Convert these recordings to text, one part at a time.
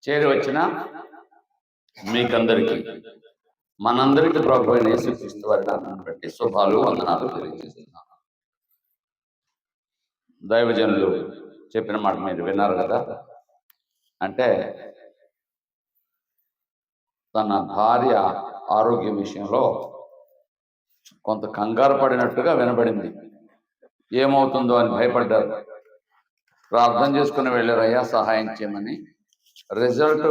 చేరి వచ్చిన మీకందరికీ మనందరికీ ప్రభు అయిన యేసుక్రీస్తు వారి నామమును బట్టి శుభాలు వందనాలు తెలియజేస్తున్నాను. దైవజనులు చెప్పిన మాట మీరు విన్నారు కదా. అంటే తన భార్య ఆరోగ్యం విషయంలో కొంత కంగారు పడినట్టుగా వినబడింది. ఏమవుతుందో అని భయపడ్డారు. ప్రార్థన చేసుకుని వెళ్ళారు, అయ్యా సహాయం చేయమని. రిజల్ట్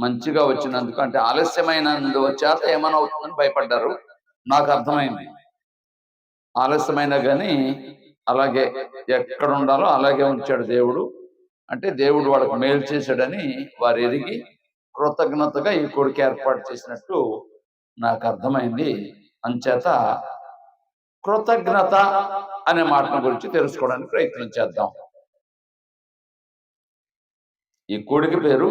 మంచిగా వచ్చినందుకు, అంటే ఆలస్యమైనందు వచ్చాక ఏమైనా అవుతుందని భయపడ్డారు. నాకు అర్థమైంది, ఆలస్యమైనా కానీ అలాగే ఎక్కడ ఉండాలో అలాగే ఉంచాడు దేవుడు. అంటే దేవుడు వాళ్ళకి మేలు చేశాడని వారు ఎరిగి కృతజ్ఞతగా ఈ కొడుకు ఏర్పాటు చేసినట్టు నాకు అర్థమైంది. అంచేత కృతజ్ఞత అనే మాటను గురించి తెలుసుకోవడానికి ప్రయత్నం చేద్దాం. ఈ కొడుకు పేరు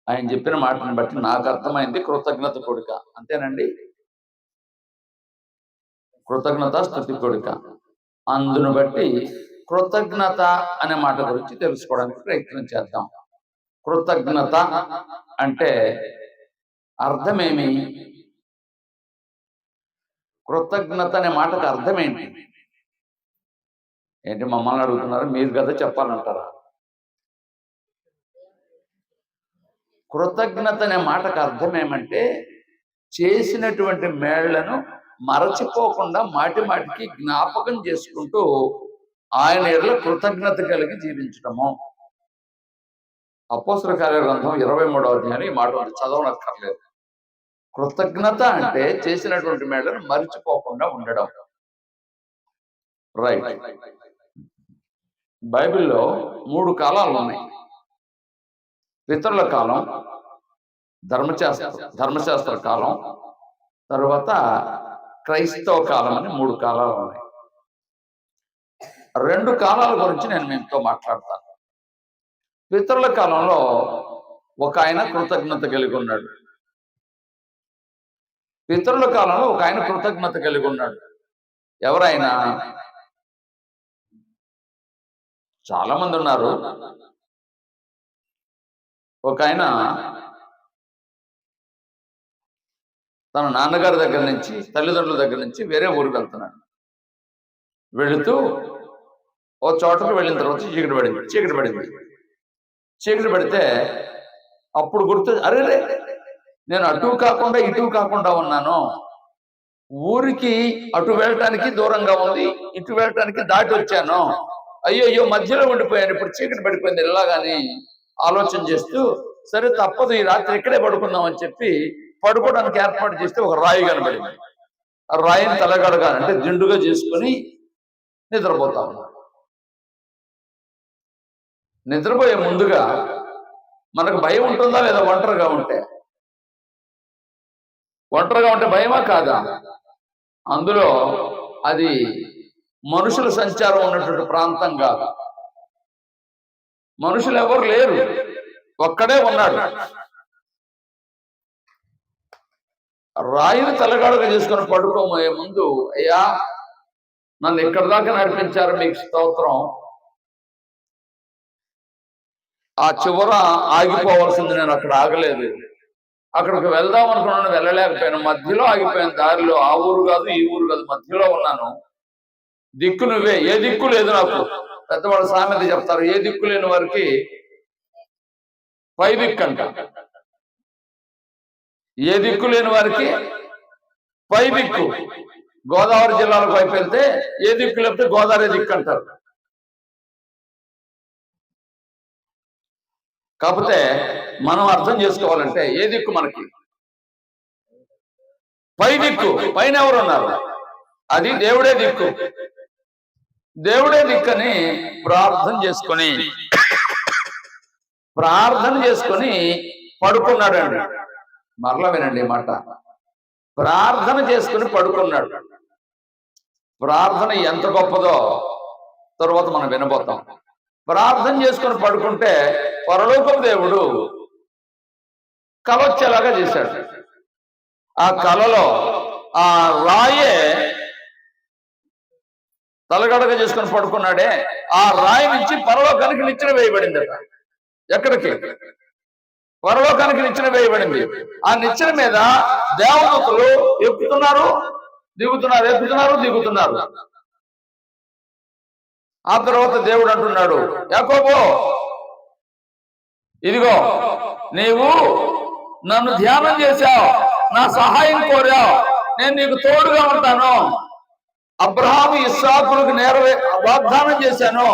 ఆయన చెప్పిన మాటను బట్టి నాకు అర్థమైంది కృతజ్ఞత కొడుక. అంతేనండి, కృతజ్ఞత స్తుతి కొడుక. అందును బట్టి కృతజ్ఞత అనే మాట గురించి తెలుసుకోవడానికి ప్రయత్నం చేద్దాం. కృతజ్ఞత అంటే అర్థమేమి? కృతజ్ఞత అనే మాటకు అర్థం ఏంటి? ఏంటి మమ్మల్ని అడుగుతున్నారు, మీరు కదా చెప్పాలంటారా? కృతజ్ఞత అనే మాటకు అర్థం ఏమంటే చేసినటువంటి మేళ్లను మరచిపోకుండా మాటి మాటికి జ్ఞాపకం చేసుకుంటూ ఆయన ఎడల కృతజ్ఞత కలిగి జీవించడము. అపోస్తలుల కార్యాల గ్రంథం 23వ అధ్యాయం ఈ మాట ఉంది, చదవనక్కర్లేదు. కృతజ్ఞత అంటే చేసినటువంటి మేళ్లను మరిచిపోకుండా ఉండడం. రైట్. బైబిల్లో 3 కాలాలు ఉన్నాయి. పితరుల కాలం, ధర్మశాస్త్ర కాలం, తరువాత క్రైస్తవ కాలం అని 3 కాలాలు ఉన్నాయి. 2 కాలాల గురించి నేను మీతో మాట్లాడతాను. పితరుల కాలంలో ఒక ఆయన కృతజ్ఞత కలిగి ఉన్నాడు. పితరుల కాలంలో ఒక ఆయన కృతజ్ఞత కలిగి ఉన్నాడు. ఎవరైనా? చాలా మంది ఉన్నారు. ఒక ఆయన తన నాన్నగారి దగ్గర నుంచి, తల్లిదండ్రుల దగ్గర నుంచి వేరే ఊరికి వెళ్తున్నాడు. వెళుతూ ఓ చోటకు వెళ్ళిన తర్వాత చీకటి పడితే అప్పుడు గుర్తు, అరే నేను అటు కాకుండా ఇటు కాకుండా ఉన్నాను. ఊరికి అటు వెళ్ళటానికి దూరంగా ఉంది, ఇటు వెళ్ళటానికి దాటి వచ్చాను. అయ్యో మధ్యలో ఉండిపోయాను, ఇప్పుడు చీకటి పడిపోయింది ఎలాగాని ఆలోచన చేస్తూ, సరే తప్పదు ఈ రాత్రి ఇక్కడే పడుకుందాం అని చెప్పి పడుకోవడానికి ఏర్పాటు చేస్తే ఒక రాయి కనబడింది. ఆ రాయిని తలగడగా అంటే దిండుగా చేసుకుని నిద్రపోతా ఉన్నాడు. నిద్రపోయే ముందుగా మనకు భయం ఉంటుందా లేదా? ఒంటరిగా ఉంటే భయమా కాదా? అందులో అది మనుషుల సంచారం ఉన్నటువంటి ప్రాంతం కాదు. మనుషులు ఎవరు లేరు, ఒక్కడే ఉన్నాడు. రాయిని తలగాడుగా చేసుకుని పడుకోబోయే ముందు, అయ్యా నన్ను ఎక్కడి దాకా నడిపించారు, మీకు స్తోత్రం. ఆ చివర ఆగిపోవలసింది, నేను అక్కడ ఆగలేదు. అక్కడికి వెళ్దాం అనుకున్నాను, వెళ్ళలేకపోయాను. మధ్యలో ఆగిపోయాను, దారిలో. ఆ ఊరు కాదు ఈ ఊరు కాదు, మధ్యలో ఉన్నాను. దిక్కు నువ్వే, ఏ దిక్కు లేదు నాకు. పెద్దవాళ్ళు సామెత చెప్తారు, ఏ దిక్కు లేని వారికి పై దిక్కు అంట. ఏ దిక్కు లేని వారికి పై దిక్కు. గోదావరి జిల్లాలకు వైపు వెళ్తే ఏ దిక్కు లేకపోతే గోదావరి దిక్కు అంటారు. కాకపోతే మనం అర్థం చేసుకోవాలంటే ఏ దిక్కు మనకి? పై దిక్కు. పైన ఎవరు ఉన్నారు? అది దేవుడే దిక్కు. దేవుడే దిక్కని ప్రార్థన చేసుకొని పడుకున్నాడండి. మరలా వినండి మాట, ప్రార్థన చేసుకుని పడుకున్నాడు. ప్రార్థన ఎంత గొప్పదో తరువాత మనం వినబోతాం. ప్రార్థన చేసుకుని పడుకుంటే పరలోకపు దేవుడు కలొచ్చేలాగా చేశాడు. ఆ కలలో ఆ రాయే తలగడగా చేసుకుని పడుకున్నాడే, ఆ రాయి నుంచి పరలోకానికి నిచ్చెన వేయబడిందట. ఎక్కడికి? పరలోకానికి నిచ్చెన వేయబడింది. ఆ నిచ్చెన మీద దేవదూతలు ఎక్కుతున్నారు దిగుతున్నారు, ఎక్కుతున్నారు దిగుతున్నారు. ఆ తర్వాత దేవుడు అంటున్నాడు, యాకోబు ఇదిగో నీవు నన్ను ధ్యానం చేశావు, నా సహాయం కోరావు, నేను నీకు తోడుగా ఉంటాను. అబ్రహాము ఇస్సాకులకు వాగ్దానం చేశాను.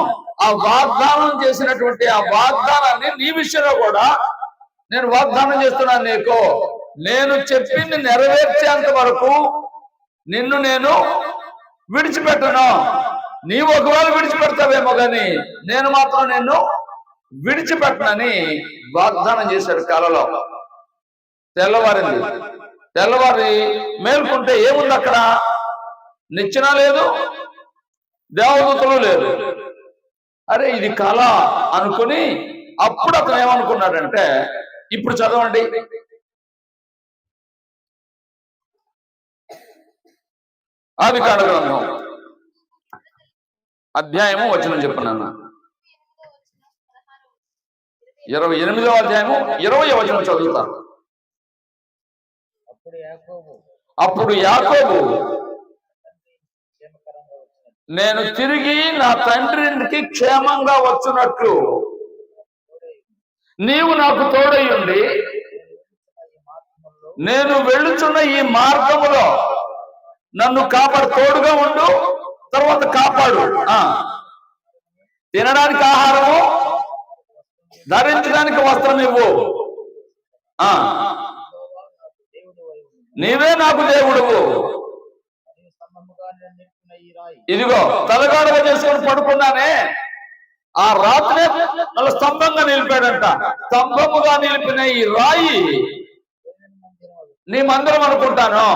ఆ వాగ్దానం చేసినటువంటి ఆ వాగ్దానాన్ని నీ విషయంలో కూడా నేను వాగ్దానం చేస్తున్నాను నీకు. నేను చెప్పింది నెరవేర్చేంత వరకు నిన్ను నేను విడిచిపెట్టను. నీవు ఒకవేళ విడిచిపెడతావేమో కానీ నేను మాత్రం నిన్ను విడిచిపెట్టనని వాగ్దానం చేశాడు కలలో. తెల్లవారింది. తెల్లవారి మేల్కొంటే ఏముంది అక్కడ? నిచ్చెన లేదు, దేవదూతలు లేదు. అరే ఇది కళ అనుకుని అప్పుడు అతను ఏమనుకున్నాడంటే, ఇప్పుడు చదవండి, ఆదికాండ గ్రంథం అధ్యాయము వచనం చెప్పనన్నా 28వ అధ్యాయము 20వ వచనం చదువుతాను. అప్పుడు యాకోబు నేను తిరిగి నా తండ్రికి క్షేమంగా వచ్చినట్లు నీవు నాకు తోడయ్యుండి నేను వెళ్ళుచున్న ఈ మార్గములో నన్ను తోడుగా ఉండు, తర్వాత కాపాడు. తినడానికి ఆహారము, ధరించడానికి వస్త్రం ఇవ్వు. నీవే నాకు దేవుడువు. ఇదిగో తలగాడుగా చేసుకొని పడుకున్నానే, ఆ రాత్రి నన్ను స్తంభంగా నిలిపాడంట. స్తంభముగా నిలిపిన ఈ రాయి నీ మందిరం అనుకుంటాను.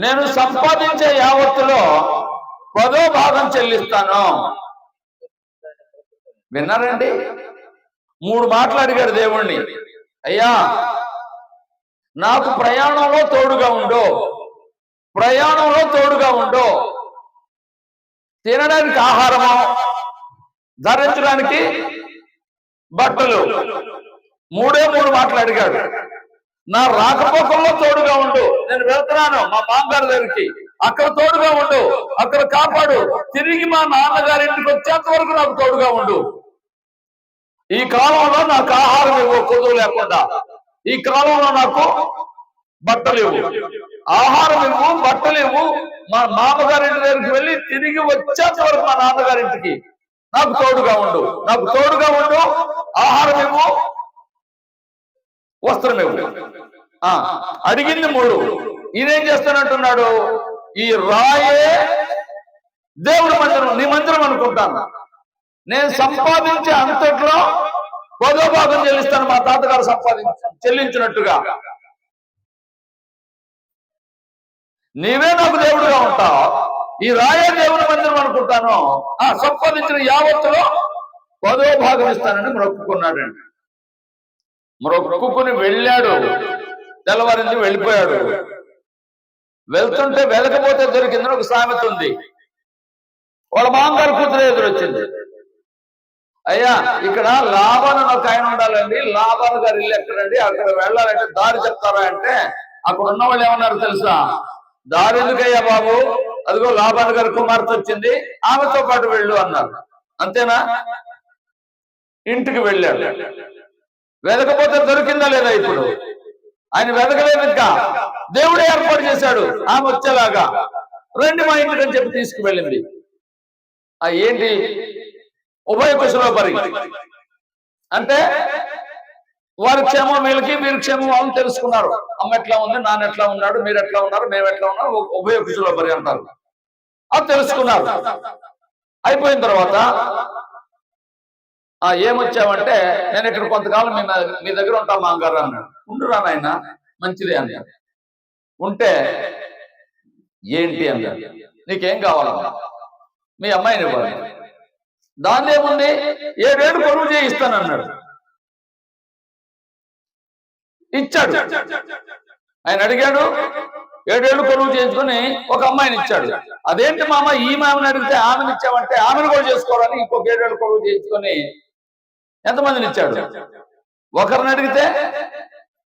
నేను సంపాదించే యావత్తులో 10వ భాగం చెల్లిస్తాను. విన్నారండి? 3 మాటలు అడిగాడు దేవుణ్ణి. అయ్యా నాకు ప్రయాణంలో తోడుగా ఉండు, ప్రయాణంలో తోడుగా ఉండు, తినడానికి ఆహారము, ధరించడానికి బట్టలు. 3 మాటలు అడిగాడు. నా రాకపోకల్లో తోడుగా ఉండు, నేను వెళ్తున్నాను మా మామగారి దగ్గరికి, అక్కడ తోడుగా ఉండు, అక్కడ కాపాడు, తిరిగి మా నాన్నగారింటికి వచ్చేంత వరకు నాకు తోడుగా ఉండు. ఈ కాలంలో నాకు ఆహారం ఇవ్వు కొదువు లేకుండా, ఈ కాలంలో నాకు బట్టలు ఇవ్వు, ఆహారం ఇవ్వు, బట్టలు ఇవ్వు, మా మామగారింటి దగ్గరికి వెళ్ళి తిరిగి వచ్చేంత వరకు మా నాన్నగారింటికి నాకు తోడుగా ఉండు, నాకు తోడుగా ఉండు, ఆహారం ఇవ్వు, వస్త్రం ఇవ్వు. అడిగింది 3. ఈయనేం చేస్తానంటున్నాడు? ఈ రాయే దేవుడి మందిరం, నీ మందిరం అనుకుంటాను, నేను సంపాదించే అంతట్లో 10వ భాగం చెల్లిస్తాను, మా తాతగారు చెల్లించినట్టుగా. నీవే నాకు దేవుడుగా ఉంటావు, ఈ రాయే దేవుడి మందిరం అనుకుంటాను, సంపాదించిన యావత్తులో 10వ భాగం ఇస్తానని మొక్కుకున్నాడండి. మొక్కుకుని వెళ్ళాడు. తెల్లవారింది, వెళ్ళిపోయాడు. వెళ్తుంటే వెలకపోతే దొరికిందని ఒక సామెత ఉంది. వాళ్ళ మామగారు కూతురు ఎదురొచ్చింది. అయ్యా ఇక్కడ లాభాను ఒక ఆయన ఉండాలండి, లాభాను గారు ఇల్లు ఎక్కడండి, అక్కడ వెళ్ళాలంటే దారి చెప్తారా అంటే అక్కడ ఉన్న వాళ్ళు ఏమన్నారు తెలుసా? దారి ఎందుకయ్యా బాబు, అదిగో లాభాను గారి కుమార్తె వచ్చింది, ఆమెతో పాటు వెళ్ళు అన్నారు. అంతేనా? ఇంటికి వెళ్ళాడు. వెదకపోతే దొరికిందా లేదా? ఇప్పుడు ఆయన వెదకలేదు, ఇంకా దేవుడే ఏర్పాటు చేశాడు ఆమె వచ్చేలాగా. రండి మా ఇంటికి అని చెప్పి తీసుకువెళ్ళింది. ఏంటి? ఉభయ కుశలోపరి అంటే వారి క్షేమం వీళ్ళకి, వీరి క్షేమం వాళ్ళని తెలుసుకున్నారు. అమ్మ ఎట్లా ఉంది, నాన్న ఎట్లా ఉన్నాడు, మీరు ఎట్లా ఉన్నారు, మేము ఎట్లా ఉన్నాం, ఉభయ కుశలోపరి అంటారు. అది తెలుసుకున్నారు. అయిపోయిన తర్వాత ఏమొచ్చావంటే, నేను ఇక్కడ కొంతకాలం మీ దగ్గర ఉంటాను మామగారు అన్నాడు. ఉండురా నాయన, మంచిదే అన్నాడు. ఉంటే ఏంటి అన్నాడు, నీకేం కావాలన్నా మీ అమ్మాయిని ఇవ్వాలి. దాని ఏముంది, 7 ఏళ్ళు పొరుగు చేయిస్తానన్నాడు. ఇచ్చాడు. ఆయన అడిగాడు, 7 ఏళ్ళు కొలువు చేయించుకొని ఒక అమ్మాయిని ఇచ్చాడు. అదేంటి మామ ఈ మామని అడిగితే ఆమెను ఇచ్చావంటే ఆమెను కూడా చేసుకోవాలని ఇంకొక 7 ఏళ్ళు కొలువు చేయించుకొని ఎంతమందిని ఇచ్చాడు? ఒకరిని అడిగితే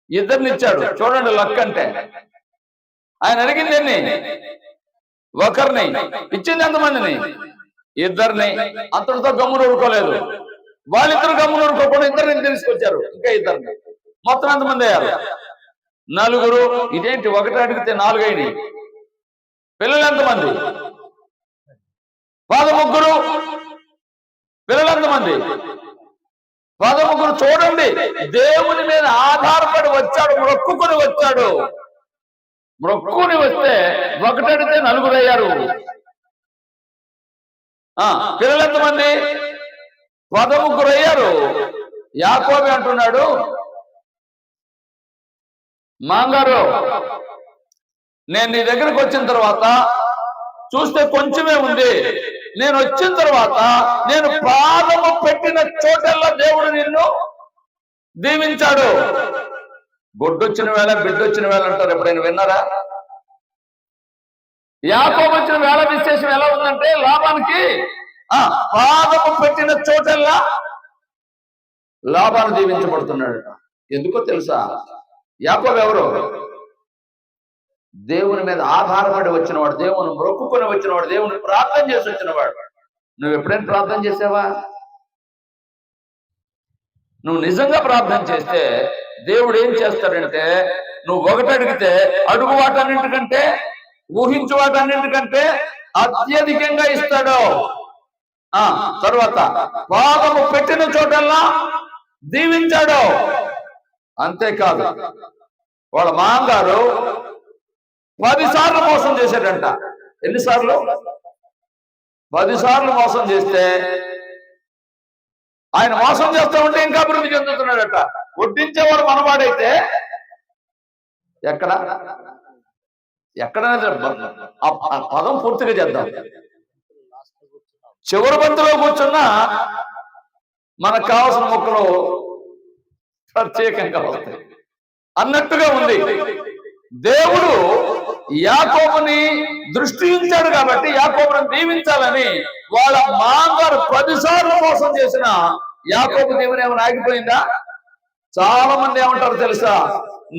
2 ఇచ్చాడు. చూడండి లక్ అంటే. ఆయన అడిగింది ఎన్ని? ఒకరిని. ఇచ్చింది ఎంతమందిని? 2. అంతటితో గమ్మున ఊరుకోలేదు. వాళ్ళిద్దరు గమ్మున ఊరుకోకుండా 2 తీసుకొచ్చారు, ఇంకా 2. మొత్తం ఎంతమంది అయ్యారు? 4. ఇదేంటి 1 అడిగితే 4 అయినాయి. పిల్లలు ఎంతమంది? 13. పిల్లలు ఎంతమంది? 13. చూడండి, దేవుని మీద ఆధారపడి వచ్చాడు, మొక్కుకొని వచ్చాడు. మొక్కుని వస్తే 1 అడిగితే 4 అయ్యారు. పిల్లలు ఎంతమంది? 13 అయ్యారు. యాకోబు అంటున్నాడు, మాంగారు నేను నీ దగ్గరకు వచ్చిన తర్వాత చూస్తే కొంచెమే ఉంది. నేను వచ్చిన తర్వాత నేను పాదము పెట్టిన చోటల్లా దేవుడు నిన్ను దీవించాడు. గొడ్డొచ్చిన వేళ బిడ్డొచ్చిన వేళ అంటారు, ఎప్పుడైనా విన్నారా? యాకోబు వచ్చిన వేళ విశేషం ఎలా ఉందంటే, లాభానికి పాదము పెట్టిన చోటల్లా లాభాన్ని దీవించబడుతున్నాడు. ఎందుకో తెలుసా? యాకోబు ఎవరు? దేవుని మీద ఆధారపడి వచ్చినవాడు, దేవుని మొక్కుకొని వచ్చినవాడు, దేవుని ప్రార్థన చేసి వచ్చినవాడు. నువ్వు ఎప్పుడైనా ప్రార్థన చేసావా? నువ్వు నిజంగా ప్రార్థన చేస్తే దేవుడు ఏం చేస్తాడంటే, నువ్వు 1 అడిగితే అడుగు వాటన్నింటికంటే, ఊహించు వాటన్నింటికంటే అత్యధికంగా ఇస్తాడు. తర్వాత పాదము పెట్టిన చోటల్లా దీవించాడు. అంతేకాదు, వాళ్ళ మామగారు 10 సార్లు మోసం చేశాడంట. ఎన్నిసార్లు? 10 సార్లు మోసం చేస్తే ఆయన మోసం చేస్తూ ఉంటే ఇంకా అభివృద్ధి చెందుతున్నాడట. వడ్డించేవాడు మనవాడైతే ఎక్కడ పదం పూర్తిగా చేద్దాం. చివరి బంతిలో కూర్చున్నా మనకు కావాల్సిన మొక్కలు ప్రత్యేకంగా వస్తాయి అన్నట్టుగా ఉంది. దేవుడు యాకోబుని దృష్టి ఉంచాడు కాబట్టి యాకోబుని దీవించాలని వాళ్ళ మాంగారు 10 సార్లు మోసం చేసిన యాకోబు దేవుని ఏమైనా ఆగిపోయిందా? చాలా మంది ఏమంటారు తెలుసా?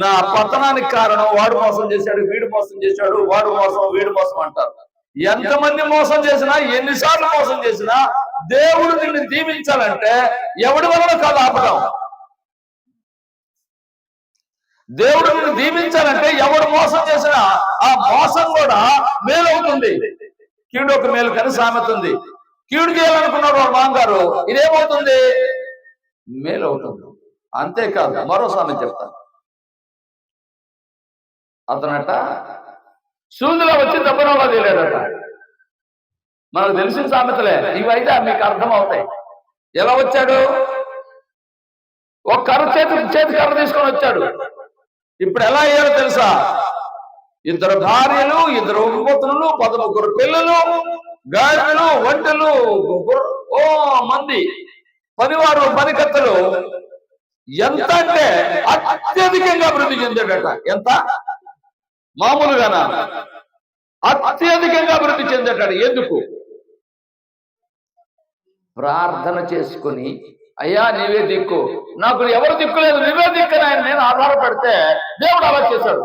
నా పతనానికి కారణం వాడు మోసం చేశాడు, వీడు మోసం చేశాడు, వాడు మోసం వీడు మోసం అంటారు. ఎంతమంది మోసం చేసినా, ఎన్నిసార్లు మోసం చేసినా దేవుడు నిన్ను దీవించాలంటే ఎవడి వలన కాదు ఆపడం. దేవుడు నిన్ను దీవించాలంటే ఎవడు మోసం చేసినా ఆ మోసం కూడా మేలవుతుంది. కీడొక మేలు కని సామెత ఉంది. కీడు చేయాలనుకున్నాడు వాడు మాంగారు, ఇదేమవుతుంది? మేలవుతుంది. అంతేకాదు, మరో సామెత చెప్తాను. అతనట సూదిలో వచ్చి దెబ్బనోలా తేలేడట. మనకు తెలిసిన సామెతలే ఇవైతే మీకు అర్థం అవుతాయి. ఎలా వచ్చాడు? ఒక చేతి కర్ర తీసుకొని వచ్చాడు. ఇప్పుడు ఎలా అయ్యారో తెలుసా? 2 భార్యలు, 2 ఉపపత్నులు, 13 పిల్లలు, గాడిదలు, ఒంటెలు, మంది, 10 వారు, 10 కత్తలు. ఎంత అంటే అత్యధికంగా అభివృద్ధి చెందాడట. ఎంత? మామూలుగానా? అత్యధికంగా అభివృద్ధి చెందాడు. ఎందుకు? ప్రార్థన చేసుకుని, అయ్యా నీవే దిక్కు, నాకు ఎవరు దిక్కు లేదు, నువ్వే దిక్కుని ఆయన నేను ఆధారపడితే దేవుడు అలా చేశాడు.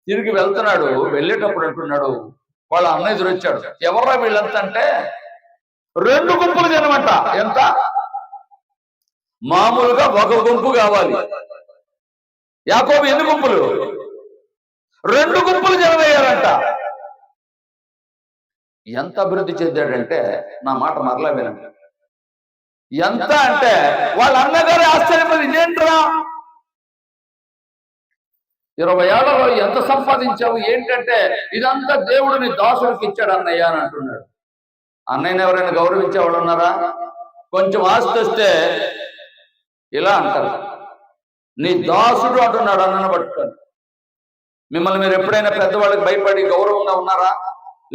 తిరిగి వెళ్తున్నాడు. వెళ్ళేటప్పుడు అంటున్నాడు, వాళ్ళ అన్న ఎదురొచ్చాడు. ఎవర్రా వీళ్ళంతా అంటే 2 గుంపులు జనమంట. ఎంత? మామూలుగా 1 గుంపు కావాలి. యాకోబు ఎన్ని గుంపులు? 2 గుంపులు జనమయ్యారంట. ఎంత అభివృద్ధి చెందాడంటే, నా మాట మరలా వినండి. ఎంత అంటే వాళ్ళ అన్నగారు ఆశ్చర్యపడి, ఇదేంట్రా 20 ఏళ్లలో ఎంత సంపాదించావు ఏంటంటే, ఇదంతా దేవుడిని దాసుడికి ఇచ్చాడు అన్నయ్య అని అంటున్నాడు. అన్నయ్యని ఎవరైనా గౌరవించేవాళ్ళు ఉన్నారా? కొంచెం ఆస్తి వస్తే ఇలా అంటారు, నీ దాసుడు అంటున్నాడు అన్నను పట్టుకొని. మిమ్మల్ని మీరు ఎప్పుడైనా పెద్దవాళ్ళకి భయపడి గౌరవంగా ఉన్నారా?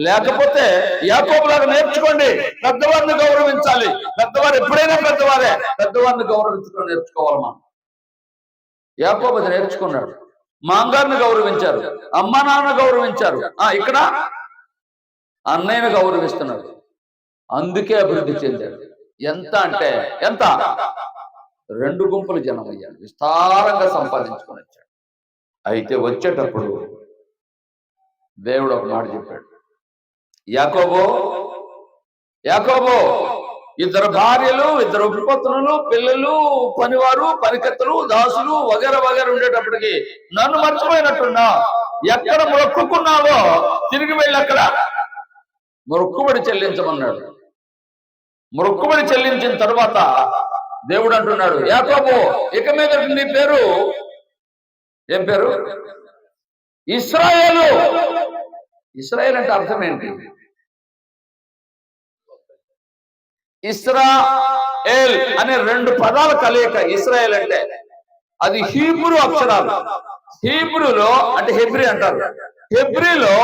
లేకపోతే యాకోబులాగా నేర్చుకోండి, పెద్దవారిని గౌరవించాలి. పెద్దవారు ఎప్పుడైనా పెద్దవారే, పెద్దవారిని గౌరవించుకొని నేర్చుకోవాలి. మనం యాకోబు నేర్చుకున్నాడు. మాంగారిని గౌరవించారు, అమ్మ నాన్న గౌరవించారు. ఇక్కడ అన్నయ్యను గౌరవిస్తున్నాడు. అందుకే అభివృద్ధి చెందాడు. ఎంత అంటే ఎంత? 2 గుంపులు జనం అయ్యాడు, విస్తారంగా సంపాదించుకొని వచ్చాడు. అయితే వచ్చేటప్పుడు దేవుడు ఒక మాట చెప్పాడు, యాకోబో యాకోబో, 2 భార్యలు, 2 ఉపపత్నులు, పిల్లలు, పనివారు, పనికత్తలు, దాసులు వగేర వగేర ఉండేటప్పటికి నన్ను మర్చిపోయినట్టున్నా. ఎక్కడ మొక్కుకున్నావో తిరిగి వెళ్ళి అక్కడ మొక్కుబడి చెల్లించమన్నాడు. మొక్కుబడి చెల్లించిన తర్వాత దేవుడు అంటున్నాడు, యాకోబు, ఇక మీద నీ పేరు ఏం పేరు? ఇశ్రాయేలు. ఇశ్రాయేల్ అంటే అర్థం ఏంటి? ఇస్రాయేల్ అనే 2 పదాల కలయిక ఇశ్రాయేల్ అంటే. అది హీబ్రూ అక్షరాలు. హీబ్రూలో అంటే హెబ్రీ అంటారు. హెబ్రీలో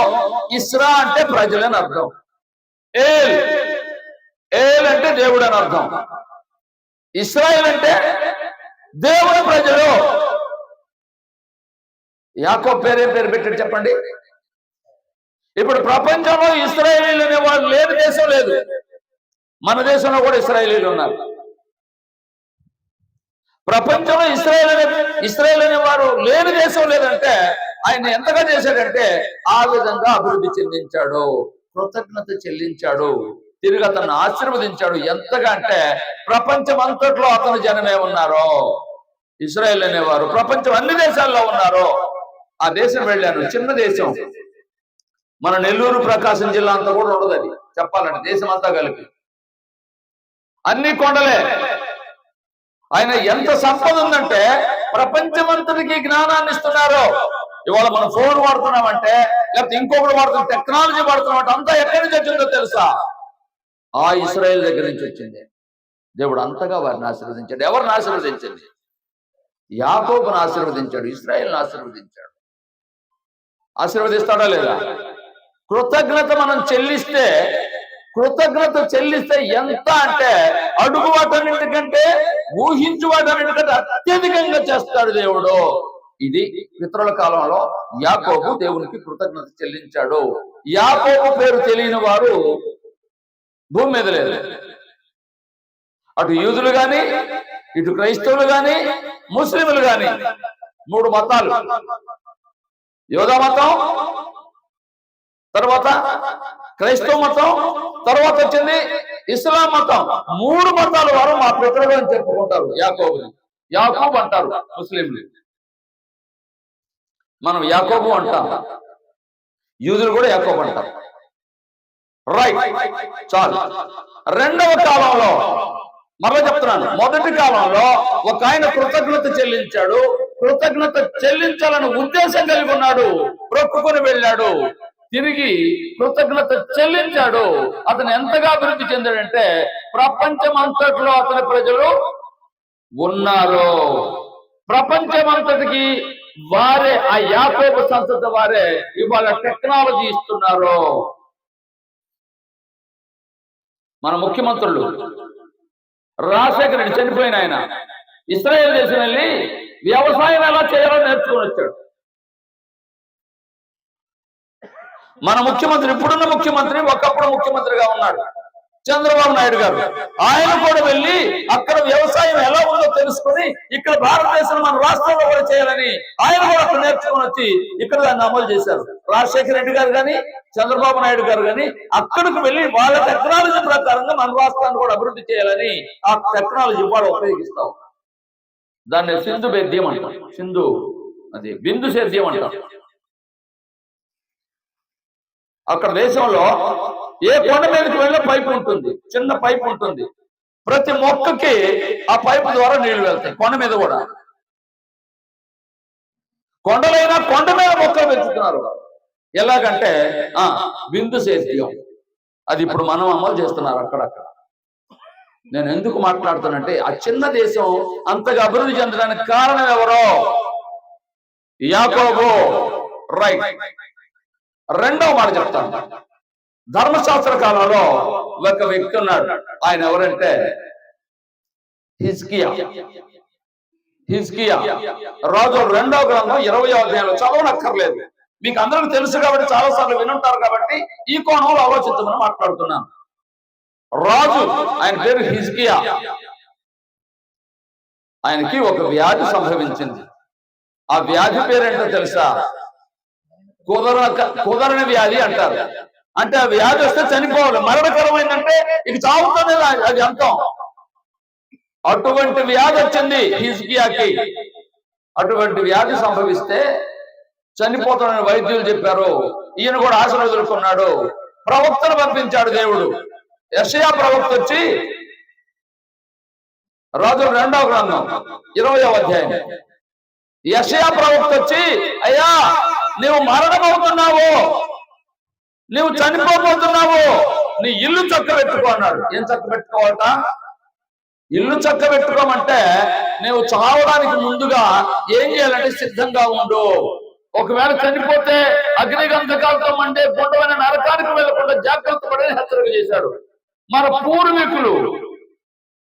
ఇస్రా అంటే ప్రజలని అర్థం, ఏల్ ఏల్ అంటే దేవుడు అని అర్థం. ఇశ్రాయేల్ అంటే దేవుని ప్రజలు. యాకోబు పేరు పెట్టాడు చెప్పండి. ఇప్పుడు ప్రపంచంలో ఇశ్రాయేలీలు అనే వాళ్ళు లేని దేశం లేదు. మన దేశంలో కూడా ఇశ్రాయేలీలు ఉన్నారు. ప్రపంచంలో ఇశ్రాయేల్ అనే వారు లేని దేశం లేదంటే ఆయన ఎంతగా చేశాడంటే ఆ విధంగా అభివృద్ధి చెందించాడు, కృతజ్ఞత చెల్లించాడు, తిరిగి అతన్ని ఆశీర్వదించాడు. ఎంతగా అంటే ప్రపంచం అంతట్లో అతను జనమే ఉన్నారో. ఇశ్రాయేల్ అనేవారు ప్రపంచం అన్ని దేశాల్లో ఉన్నారో. ఆ దేశం వెళ్ళాను, చిన్న దేశం, మన నెల్లూరు ప్రకాశం జిల్లా అంతా కూడా ఉండదు అది చెప్పాలంటే, దేశం అంతా కలిపి అన్ని కొండలే. ఆయన ఎంత సంపద ఉందంటే ప్రపంచమంతటికి జ్ఞానాన్ని ఇస్తున్నారు. ఇవాళ మనం ఫోన్ వాడుతున్నామంటే, లేకపోతే ఇంకొకటి వాడుతున్నాం, టెక్నాలజీ వాడుతున్నామంటే అంతా ఎక్కడి నుంచి వచ్చిందో తెలుసా? ఆ ఇశ్రాయేల్ దగ్గర నుంచి వచ్చింది. దేవుడు అంతగా వారిని ఆశీర్వదించాడు. ఎవరిని ఆశీర్వదించింది? యాకోబును ఆశీర్వదించాడు, ఇశ్రాయేల్ని ఆశీర్వదించాడు. ఆశీర్వదిస్తాడా లేదా? కృతజ్ఞత మనం చెల్లిస్తే, కృతజ్ఞత చెల్లిస్తే ఎంత అంటే అడుగు వాటన్నింటికంటే, ఊహించు వాటన్నింటికంటే అత్యధికంగా చేస్తాడు దేవుడు. ఇది పితరుల కాలంలో యాకోబు దేవునికి కృతజ్ఞత చెల్లించాడు. యాకోబు పేరు తెలియని వారు భూమి మీద లేదు. అటు యూదులు గాని, ఇటు క్రైస్తవులు గాని, ముస్లింలు గాని, 3 మతాలు, యోధా మతం, తర్వాత క్రైస్తవ మతం, తర్వాత వచ్చింది ఇస్లాం మతం. 3 మతాల వారు మా పితరులు అని చెప్పుకుంటారు. యాకోబుని యాకోబు అంటారు ముస్లింలు, మనం యాకోబు అంటాం, యూదులు కూడా యాకోబు అంటారు. రైట్, చాలు. రెండవ కాలంలో మరలా చెప్తున్నాను, మొదటి కాలంలో ఒక ఆయన కృతజ్ఞత చెల్లించాడు, కృతజ్ఞత చెల్లించాలని ఉద్దేశం కలిగి ఉన్నాడు, మొక్కుకొని వెళ్ళాడు, తిరిగి కృతజ్ఞత చెల్లించాడు. అతను ఎంతగా అభివృద్ధి చెందాడంటే ప్రపంచం అంతట్లో అతని ప్రజలు ఉన్నారు. ప్రపంచం అంతటికి వారే, ఆ యాకోబు సంతతి వారే ఇవాళ టెక్నాలజీ ఇస్తున్నారు. మన ముఖ్యమంత్రులు రాజశేఖర రెడ్డి చనిపోయిన ఆయన ఇశ్రాయేల్ దేశం వెళ్ళి వ్యవసాయం ఎలా చేయాలో నేర్చుకొని వచ్చాడు. మన ముఖ్యమంత్రి, ఇప్పుడున్న ముఖ్యమంత్రి, ఒకప్పుడు ముఖ్యమంత్రిగా ఉన్నాడు చంద్రబాబు నాయుడు గారు, ఆయన కూడా వెళ్ళి అక్కడ వ్యవసాయం ఎలా ఉందో తెలుసుకొని ఇక్కడ భారతదేశం మన రాష్ట్రంలో కూడా చేయాలని ఆయన కూడా అక్కడ నేర్చుకొని వచ్చి ఇక్కడ దాన్ని అమలు చేశారు. రాజశేఖర రెడ్డి గారు కానీ, చంద్రబాబు నాయుడు గారు కానీ అక్కడికి వెళ్ళి వాళ్ళ టెక్నాలజీ ప్రకారంగా మన రాష్ట్రాన్ని కూడా అభివృద్ధి చేయాలని ఆ టెక్నాలజీ కూడా ఉపయోగిస్తాం. దాన్ని సింధు బేద్యం అంటాం, అది బిందు సేద్యం అంటాం. అక్కడ దేశంలో ఏ కొండ మీదకి వెళ్ళే పైపు ఉంటుంది, చిన్న పైపు ఉంటుంది, ప్రతి మొక్కకి ఆ పైపు ద్వారా నీళ్లు వెళ్తాయి. కొండ మీద కూడా, కొండలైనా కొండ మీద మొక్కలు పెంచుతున్నారు. ఎలాగంటే బిందు సేద్యం. అది ఇప్పుడు మనం అమలు చేస్తున్నారు అక్కడక్కడ. నేను ఎందుకు మాట్లాడుతానంటే ఆ చిన్న దేశం అంతగా అభివృద్ధి చెందడానికి కారణం ఎవరో? యాకోబు. రైట్. రెండవ మాట చెప్తాను. ధర్మశాస్త్ర కాలంలో ఒక వ్యక్తి ఉన్నాడు. ఆయన ఎవరంటే హిజ్కియా. హిజ్కియా రాజు 2వ గ్రంథం 20వ అధ్యాయంలో, చదవనక్కర్లేదు, మీకు అందరికీ తెలుసు కాబట్టి చాలాసార్లు వినుంటారు కాబట్టి ఈ కోణంలో ఆలోచించమని మాట్లాడుతున్నాను. రాజు, ఆయన పేరు హిజ్కియా, ఆయనకి ఒక వ్యాధి సంభవించింది. ఆ వ్యాధి పేరేంటో తెలుసా? కుదరని వ్యాధి అంటారు. అంటే ఆ వ్యాధి వస్తే చనిపోవాలి, మరణకరమైందంటే ఇక చావుతోనే అది అంతం. అటువంటి వ్యాధి వచ్చింది హిజ్కియాకి. అటువంటి వ్యాధి సంభవిస్తే చనిపోతాడని వైద్యులు చెప్పారు. ఈయన కూడా ఆశ వదులుకున్నాడు. ప్రవక్తను పంపించాడు దేవుడు. యెషయా ప్రవక్త వచ్చి, రాజుల 2వ గ్రంథం 20వ అధ్యాయం, యెషయా ప్రవక్త వచ్చి, అయ్యా నీవు మరణమవుతున్నావు, నీవు చనిపోబోతున్నావు, నీ ఇల్లు చక్కబెట్టుకో అన్నాడు. ఏం చక్కబెట్టుకోవాలట? ఇల్లు చక్కబెట్టుకోమంటే నువ్వు చావడానికి ముందుగా ఏం చేయాలంటే సిద్ధంగా ఉండు. ఒకవేళ చనిపోతే అగ్నిగంధకాలతో మండే గుండమైన నరకానికి వెళ్లకుండా జాగ్రత్త పడని హెచ్చరిక చేశాడు. మన పూర్వీకులు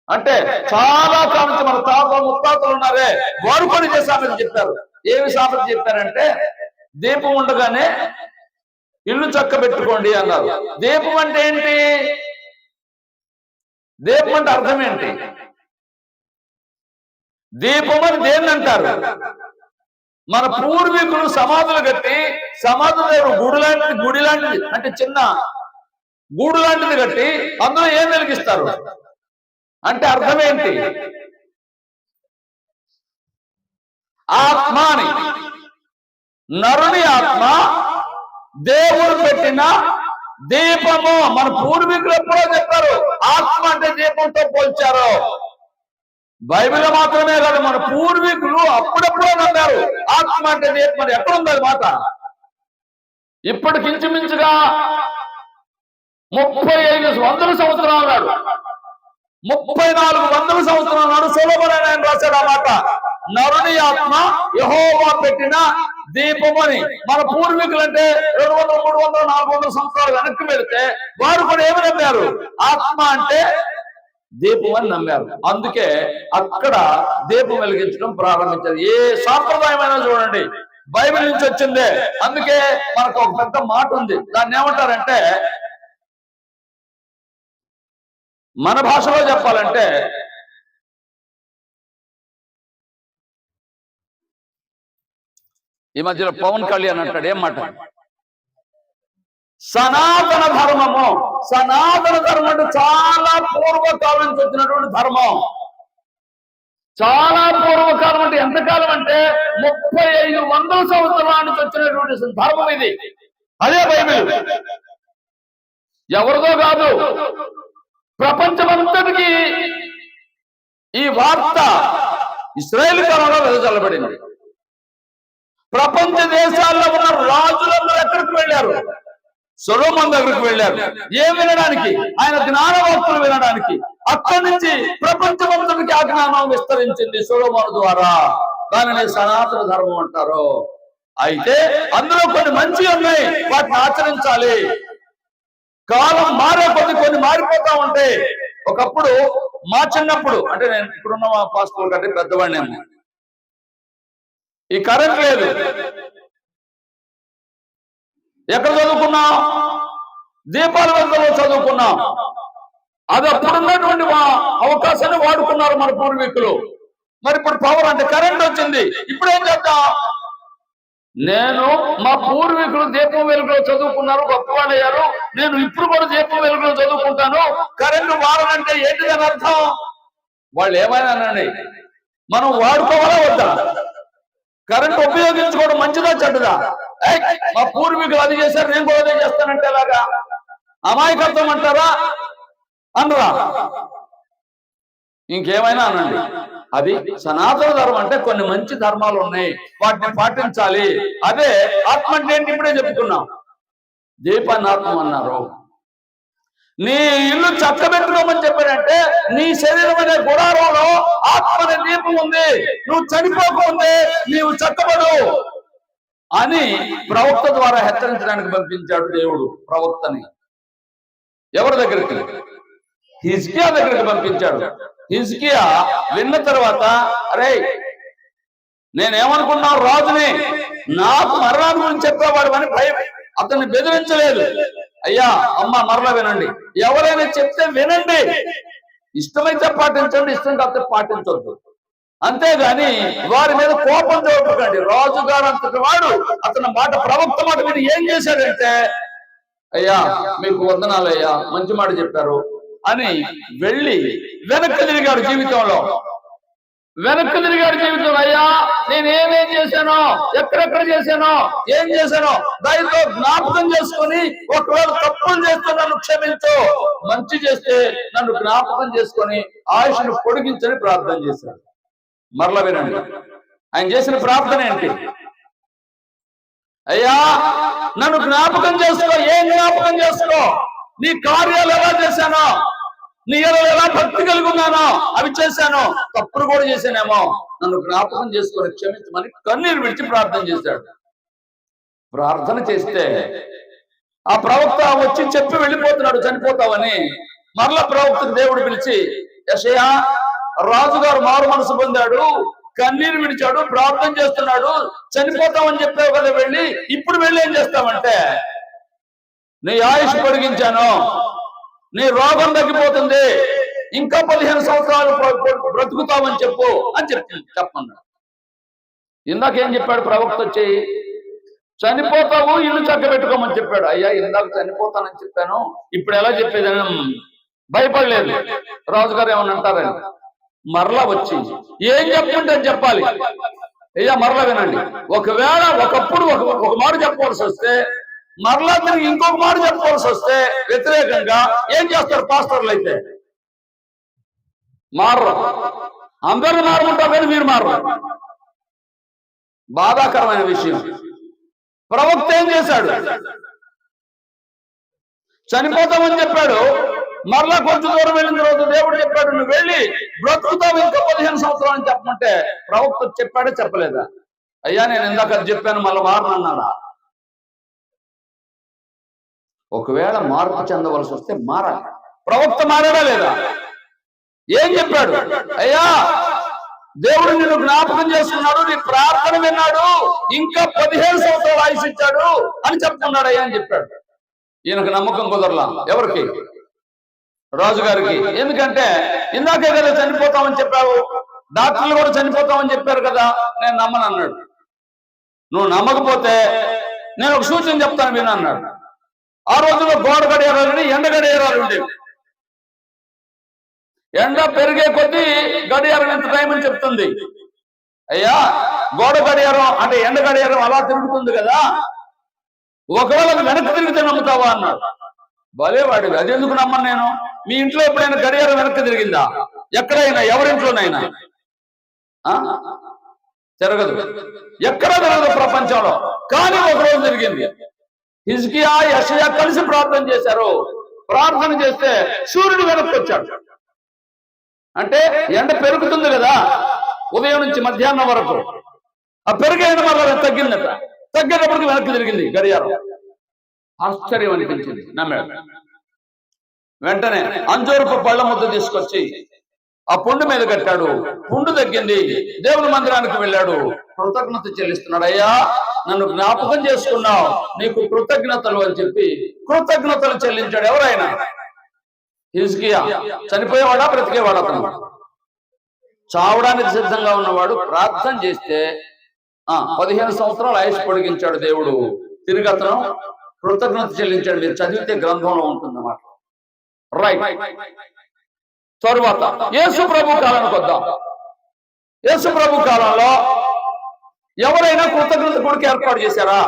అంటే చాలా కాలం నుంచి మన తాతలు ముత్తాతలు ఉన్నారే, వారు పని చేశామని చెప్పారు. ఏమి సామెత చెప్పారంటే, దీపం ఉండగానే ఇల్లు చక్కబెట్టుకోండి అన్నారు. దీపం అంటే ఏంటి? దీపం అంటే అర్థం ఏంటి? దీపం అని దేన్ని అంటారు? మన పూర్వీకులు సమాధులు కట్టి, సమాధుల దగ్గర గుడి లాంటిది అంటే చిన్న గూడు లాంటిది కట్టి అందులో ఏం వెలిగిస్తారు అంటే అర్థం ఏంటి? ఆత్మ అని. నరుని ఆత్మ దేవుడు పెట్టిన దీపము. మన పూర్వీకులు ఎప్పుడో చెప్పారు, ఆత్మ అంటే దీపంతో పోల్చారు. బైబిల్ మాత్రమే కాదు, మన పూర్వీకులు అప్పుడెప్పుడో నమ్మారు ఆత్మ అంటే దీపం. ఎక్కడుంది అది మాట? ఇప్పటికి ఇంచుమించుగా 3500 సంవత్సరాలు నాడు, 3400 సంవత్సరాల నాడు సొలొమోను ఆయన రాశాడు ఆ మాట. నరుని ఆత్మ యెహోవా పెట్టిన దీపం అని. మన పూర్వీకులు అంటే 200, 300, 400 సంవత్సరాలు వెనక్కి వెళితే వారు కూడా ఏమి నమ్మారు? ఆత్మ అంటే దీపం అని నమ్మారు. అందుకే అక్కడ దీపం వెలిగించడం ప్రారంభించారు. ఏ సాంప్రదాయమైనా చూడండి బైబిల్ నుంచి వచ్చిందే. అందుకే మనకు ఒక పెద్ద మాట ఉంది, దాన్ని ఏమంటారంటే, మన భాషలో చెప్పాలంటే ఈ మధ్యలో పవన్ కళ్యాణ్ అంటాడు, ఏం మాట? సనాతన ధర్మము. సనాతన ధర్మం అంటే చాలా పూర్వకాలం నుంచి వచ్చినటువంటి ధర్మం. చాలా పూర్వకాలం అంటే ఎంతకాలం అంటే 3500 సంవత్సరాల నుంచి వచ్చినటువంటి ధర్మం ఇది. అదే బైబిల్. ఎవరిదో కాదు, ప్రపంచమంతటికి ఈ వార్త ఇశ్రాయేలు కాలంలో వెదజల్లబడింది. ప్రపంచ దేశాల్లో ఉన్న రాజులందరూ ఎక్కడికి వెళ్ళారు? సొలొమోను దగ్గరికి వెళ్ళారు. ఏం వినడానికి? ఆయన జ్ఞానవాక్కులు వినడానికి. అక్కడి నుంచి ప్రపంచమంతటికి ఆ జ్ఞానం విస్తరించింది సొలొమోను ద్వారా. దానిని సనాతన ధర్మం అంటారు. అయితే అందులో కొన్ని మంచి ఉన్నాయి, వాటిని ఆచరించాలి. కాలం మారే కొద్ది కొన్ని మారిపోతా ఉంటాయి. ఒకప్పుడు మా చిన్నప్పుడు, అంటే నేను ఇప్పుడున్న మా పాస్టర్ కంటే పెద్దవాడినేమో, ఈ కరెంట్ లేదు. ఎక్కడ చదువుకున్నాం? దీపాల వద్దలో చదువుకున్నాం. అది అప్పుడున్నటువంటి అవకాశాన్ని వాడుకున్నారు మన పూర్వీకులు. మరి ఇప్పుడు పవర్ అంటే కరెంట్ వచ్చింది. ఇప్పుడు ఏం చేద్దాం? నేను మా పూర్వీకులు దీపం వెలుగులో చదువుకున్నారు, గొప్పవాళ్ళు అయ్యారు, నేను ఇప్పుడు కూడా దీపం వెలుగులో చదువుకుంటాను. కరెంటు వాడాలంటే ఏంటిదని అర్థం? వాళ్ళు ఏమైనా అనండి, మనం వాడుకోవాలా వద్దా? కరెంట్ ఉపయోగించుకోవడం మంచిదా చెడ్డదా? మా పూర్వీకులు అది చేశారు, నేను కూడా అదే చేస్తానంటే ఎలాగా? అమాయకత్వం అంటారా? అనరా? ఇంకేమైనా అనండి. అది సనాతన ధర్మం అంటే కొన్ని మంచి ధర్మాలు ఉన్నాయి, వాటిని పాటించాలి. అదే ఆత్మ అంటే ఏంటి? ఇప్పుడే చెప్పుకున్నాం, దీపాన్ని ఆత్మ అన్నారు. నీ ఇల్లు చక్కబెట్టుకోమని చెప్పారంటే నీ శరీరం అనే గుడారంలో ఆత్మ అనే దీపం ఉంది. నువ్వు చనిపోకముందే నీవు చక్కబడు అని ప్రవక్త ద్వారా హెచ్చరించడానికి పంపించాడు దేవుడు ప్రవక్తని. ఎవరి దగ్గరికి? హిజ్కియా దగ్గరికి పంపించాడు. హిజ్కియా విన్న తర్వాత, అరే నేనేమనుకున్నావు, రాజుని నాకు మరణాన్ని గురించి చెప్పేవాడు అని భయం అతన్ని బెదిరించలేదు. అయ్యా అమ్మ మరలా వినండి, ఎవరైనా చెప్తే వినండి, ఇష్టమైతే పాటించండి, ఇష్టం కాకపోతే పాటించొద్దు, అంతేగాని వారి మీద కోపం చూపకండి. రాజుగారు అంతటి వాడు అతని మాట, ప్రవక్త మాట మీరు ఏం చేశాడంటే, అయ్యా మీకు వందనాలయ్యా, మంచి మాట చెప్పారు అని వెళ్ళి వెనక్కి తిరిగాడు జీవితంలో. వెనక్కి తిరిగాడు జీవితంలో. అయ్యా నేనేమేం చేశానో, ఎక్కడెక్కడ చేశానో, ఏం చేశానో దయతో జ్ఞాపకం చేసుకొని, ఒకవేళ తప్పులు చేస్తే నన్ను క్షమించు, మంచి చేస్తే నన్ను జ్ఞాపకం చేసుకొని ఆయుష్ను పొడిగించని ప్రార్థన చేశాడు. మరలా వినండి ఆయన చేసిన ప్రార్థన ఏంటి. అయ్యా నన్ను జ్ఞాపకం చేసుకో. ఏం జ్ఞాపకం చేసుకో? నీ కార్యాలు ఎలా చేశానో, నీ ఎలా భక్తి కలిగి ఉన్నానో అవి చేశాను, తప్పులు కూడా చేశానేమో, నన్ను జ్ఞాపకం చేసుకొని క్షమించమని కన్నీరు విడిచి ప్రార్థన చేశాడు. ప్రార్థన చేస్తే ఆ ప్రవక్త వచ్చి చెప్పి వెళ్ళిపోతున్నాడు చనిపోతావని. మరలా ప్రవక్తకు దేవుడు పిలిచి, యెషయా రాజుగారు మారు మనసు పొందాడు, కన్నీరు విడిచాడు, ప్రార్థన చేస్తున్నాడు, చనిపోతామని చెప్పావు కదా, వెళ్ళి ఇప్పుడు వెళ్ళి ఏం చేస్తామంటే, నీ ఆయుష్ పొడిగించాను, నీ రోగం తగ్గిపోతుంది, ఇంకా 15 సంవత్సరాలు బ్రతుకుతామని చెప్పు అని చెప్పన్నాడు. ఇందాకేం చెప్పాడు ప్రవక్త వచ్చి, చనిపోతావు, ఇల్లు చక్కబెట్టుకోమని చెప్పాడు. అయ్యా ఇందాక చనిపోతానని చెప్పాను, ఇప్పుడు ఎలా చెప్పేదని భయపడలేదు, రాజుగారు ఏమని అంటారని. మరలా వచ్చి ఏం చెప్పుంటే చెప్పాలి. అయ్యా మరలా వినండి, ఒకవేళ ఒకప్పుడు ఒక మాట చెప్పవలసి వస్తే, మరలా తిరిగి ఇంకొక మాట చెప్పవలసి వస్తే వ్యతిరేకంగా ఏం చేస్తారు పాస్టర్లు? అయితే మారరు, అందరూ మారుకుంటారు కానీ మీరు మారరు. బాధాకరమైన విషయం. ప్రవక్త ఏం చేశాడు? చనిపోతామని చెప్పాడు, మరలా కొంచెం దూరం వెళ్ళిన తర్వాత దేవుడు చెప్పాడు, నువ్వు వెళ్ళి బ్రతుకుతావు ఇంకా 15 సంవత్సరాలు అని చెప్పమంటే ప్రవక్త చెప్పాడే చెప్పలేదా? అయ్యా నేను ఇందాక చెప్పాను మళ్ళీ మారనన్నాడా? ఒకవేళ మార్పు చెందవలసి వస్తే మారాలి. ప్రవక్త మారాడా లేదా? ఏం చెప్పాడు? అయ్యా దేవుడు నిన్ను జ్ఞాపకం చేసుకున్నాడు, నీ ప్రార్థన విన్నాడు, ఇంకా 15 సంవత్సరాలు ఆయుష్ ఇచ్చాడు అని చెప్తున్నాడు అయ్యా అని చెప్పాడు. ఈయనకు నమ్మకం కుదరలా. ఎవరికి? రాజుగారికి. ఎందుకంటే ఇందాకే కదా చనిపోతామని చెప్పావు, డాక్టర్లు కూడా చనిపోతామని చెప్పారు కదా, నేను నమ్మను అన్నాడు. నువ్వు నమ్మకపోతే నేను ఒక సూచన చెప్తాను విను అన్నాడు. ఆ రోజుల్లో గోడ గడియారాలని ఎండ గడియారాలు ఉండేవి. ఎండ పెరిగే కొద్దీ గడియారం ఎంత టైం అని చెప్తుంది. అయ్యా గోడ గడియారం అంటే ఎండ గడియారం అలా తిరుగుతుంది కదా, ఒకవేళ వెనక్కి తిరిగితే నమ్ముతావా అన్నాడు. భలేవాడివి, అది ఎందుకు నమ్మను నేను? మీ ఇంట్లో ఎప్పుడైనా గడియారం వెనక్కి తిరిగిందా? ఎక్కడైనా, ఎవరింట్లోనైనా తిరగదు, ఎక్కడ తిరగదు ప్రపంచంలో. కానీ ఒకరోజు తిరిగింది. హిజ్కియా యెషయా కలిసి ప్రార్థన చేశారు. ప్రార్థన చేస్తే సూర్యుడు వెనక్కి వచ్చాడు. అంటే ఎండ పెరుగుతుంది కదా ఉదయం నుంచి మధ్యాహ్నం వరకు, ఆ పెరిగే ఎండ వల్ల తగ్గిందట. తగ్గేటప్పటికి వెనక్కి తిరిగింది గడియారం. ఆశ్చర్యం అనిపించింది, నమ్మాడు. వెంటనే అంజూరపు పళ్ళ ముద్ద తీసుకొచ్చి ఆ పుండు మీద కట్టాడు. పుండు తగ్గింది. దేవుని మందిరానికి వెళ్ళాడు, కృతజ్ఞత చెల్లిస్తున్నాడు. అయ్యా నన్ను జ్ఞాపకం చేసుకున్నావు, నీకు కృతజ్ఞతలు అని చెప్పి కృతజ్ఞతలు చెల్లించాడు. ఎవరైనా హిజ్కియా చనిపోయేవాడా బ్రతికేవాడా? అతను చావడానికి సిద్ధంగా ఉన్నవాడు ప్రార్థన చేస్తే 15 సంవత్సరాలు ఆయుష్ పొడిగించాడు దేవుడు. తిరిగి అతను కృతజ్ఞత చెల్లించాడు. మీరు చదివితే గ్రంథంలో ఉంటుందన్నమాట. రైట్. తరువాత యేసు ప్రభు కాలానికి వద్దాం. యేసు ప్రభు కాలంలో ఎవరైనా కృతజ్ఞత కొడుకు ఏర్పాటు చేశారా?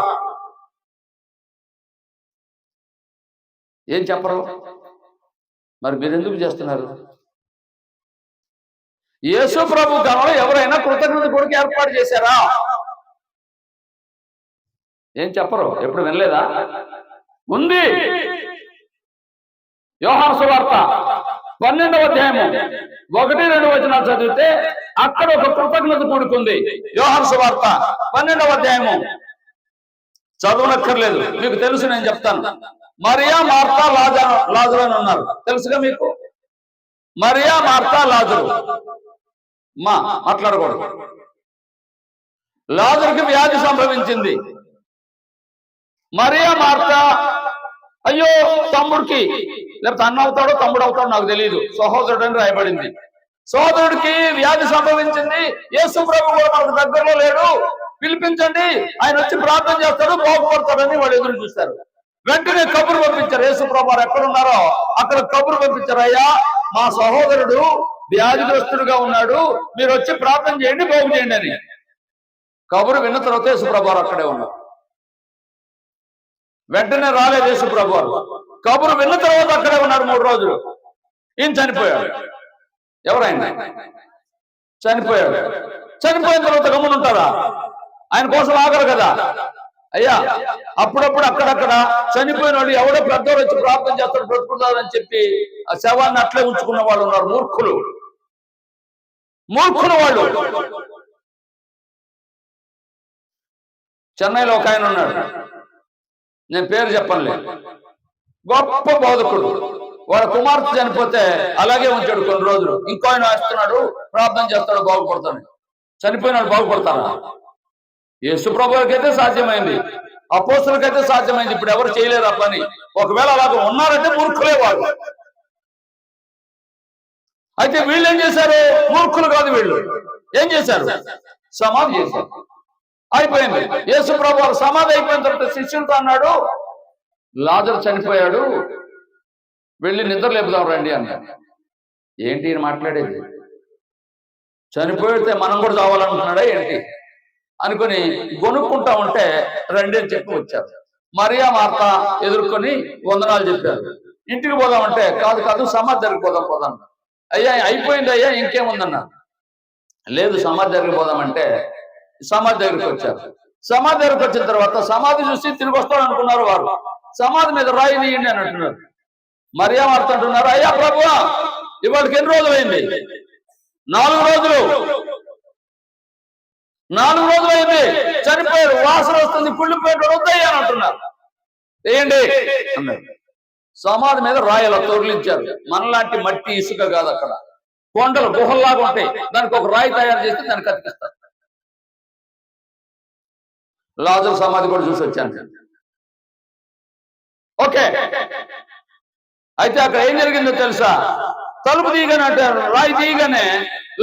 ఏం చెప్పరు? మరి మీరు ఎందుకు చేస్తున్నారు? యేసు ప్రభు కాలంలో ఎవరైనా కృతజ్ఞత కొడుకు ఏర్పాటు చేశారా? ఏం చెప్పరు? ఎప్పుడు వినలేదా? ఉంది. యోహాను సువార్త 12వ అధ్యాయము 1-2 వచనాలు చదివితే అక్కడ ఒక కృతజ్ఞత కూడుకుంది. యోహాను సువార్త 12వ అధ్యాయము చదవనక్కర్లేదు, మీకు తెలుసు, నేను చెప్తాను. మరియా, మార్తా, లాజరు అని ఉన్నారు. తెలుసుగా మీకు? మరియా, మార్తా, లాజరు. మాట్లాడకూడదు. లాజరుకి వ్యాధి సంభవించింది. మరియా మార్త అయ్యో తమ్ముడికి, లేకపోతే అన్న అవుతాడో తమ్ముడు అవుతాడో నాకు తెలియదు, సహోదరుడు అని రాయబడింది. సోదరుడికి వ్యాధి సంభవించింది, యేసు ప్రభు కూడా మనకు దగ్గరలో లేడు, పిలిపించండి, ఆయన వచ్చి ప్రార్థన చేస్తాడు, బాగుపడతాడని వాళ్ళు ఎదురు చూస్తారు. వెంటనే కబురు పంపించారు, యేసు ప్రభు వారు ఎక్కడున్నారో అక్కడ కబురు పంపించారు, అయ్యా మా సహోదరుడు వ్యాధిగ్రస్తుడుగా ఉన్నాడు, మీరు వచ్చి ప్రార్థన చేయండి, బాగు చేయండి అని. కబురు విన్న తర్వాత యేసు ప్రభు వారు అక్కడే ఉన్నారు. వెంటనే రాలేదు యేసు ప్రభు వారు. కబురు విన్న తర్వాత అక్కడే ఉన్నారు 3 రోజులు. ఈయన చనిపోయాడు. ఎవరైనా చనిపోయాడు. చనిపోయిన తర్వాత గమ్మునుంటారా? ఆయన కోసం ఆగరు కదా. అయ్యా అప్పుడప్పుడు అక్కడక్కడ చనిపోయిన వాళ్ళు ఎవడో పెద్దవాడు వచ్చి ప్రార్థన చేస్తాడు, బ్రతుకుతారని చెప్పి ఆ శవాన్ని అట్లే ఉంచుకున్న వాళ్ళు ఉన్నారు. మూర్ఖులు వాళ్ళు. చెన్నైలో ఒక ఆయన ఉన్నాడు, నేను పేరు చెప్పనులే, గొప్ప బోధకుడు. వాళ్ళ కుమార్తె చనిపోతే అలాగే ఉంచాడు కొన్ని రోజులు. ఇంకో ఆయన వస్తున్నాడు, ప్రార్థన చేస్తాడు, బాగుపడతాడు. చనిపోయినాడు, బాగుపడతారా? యేసు ప్రభువుకైతే సాధ్యమైంది, అపోస్తలుకైతే సాధ్యమైంది. ఇప్పుడు ఎవరు చేయలేరు ఆ పని. ఒకవేళ అలాగ ఉన్నారంటే మూర్ఖులే వాళ్ళు. అయితే వీళ్ళు ఏం చేశారు? మూర్ఖులు కాదు వీళ్ళు. ఏం చేశారు? సమాధి చేశారు. అయిపోయింది. యేసు ప్రభు వారు సమాధి అయిపోయిన తర్వాత శిష్యులతో అన్నాడు, లాజరు చనిపోయాడు, వెళ్ళి నిద్ర లేపుదాం రండి అన్నాడు. ఏంటి ఈయన మాట్లాడేది? చనిపోయితే మనం కూడా చావాలనుకున్నాడా ఏంటి అనుకుని గొనుక్కుంటా ఉంటే రండి అని చెప్పి వచ్చారు. మరియా మార్త ఎదుర్కొని వందనాలు చెప్పారు. ఇంటికి పోదామంటే కాదు సమాధి దగ్గరికి పోదాం. అయ్యా అయిపోయింది అయ్యా, ఇంకేముందన్నా. లేదు సమాధి దగ్గరికి పోదామంటే సమాధి దగ్గరికి వచ్చారు. సమాధి దగ్గరికి వచ్చిన తర్వాత సమాధి చూసి తిరిగి వస్తాడు అనుకున్నారు వారు. సమాధి మీద రాయి తీయండి అని అంటున్నారు. మరియా మార్త అంటున్నారు, అయ్యా ప్రభువా ఇవాళకి ఎన్ని రోజులు అయింది? 4 రోజులు. 4 రోజులు అయింది, చనిపోయారు, వాసన వస్తుంది, కుళ్ళిపోయాడు, వద్దయ్యా అని అంటున్నారు. వేయండి అన్నారు. సమాధి మీద రాయలా తొరలించారు. మనలాంటి మట్టి ఇసుక కాదు, అక్కడ కొండలు గుహల్లాగా ఉంటాయి. దానికి ఒక రాయి తయారు చేస్తే దానికి అతికిస్తారు. లాజరు సమాధి కూడా చూసి వచ్చాను. ఓకే, అయితే అక్కడ ఏం జరిగిందో తెలుసా? తలుపు తీయగానే అంటారు, రాయి తీయగానే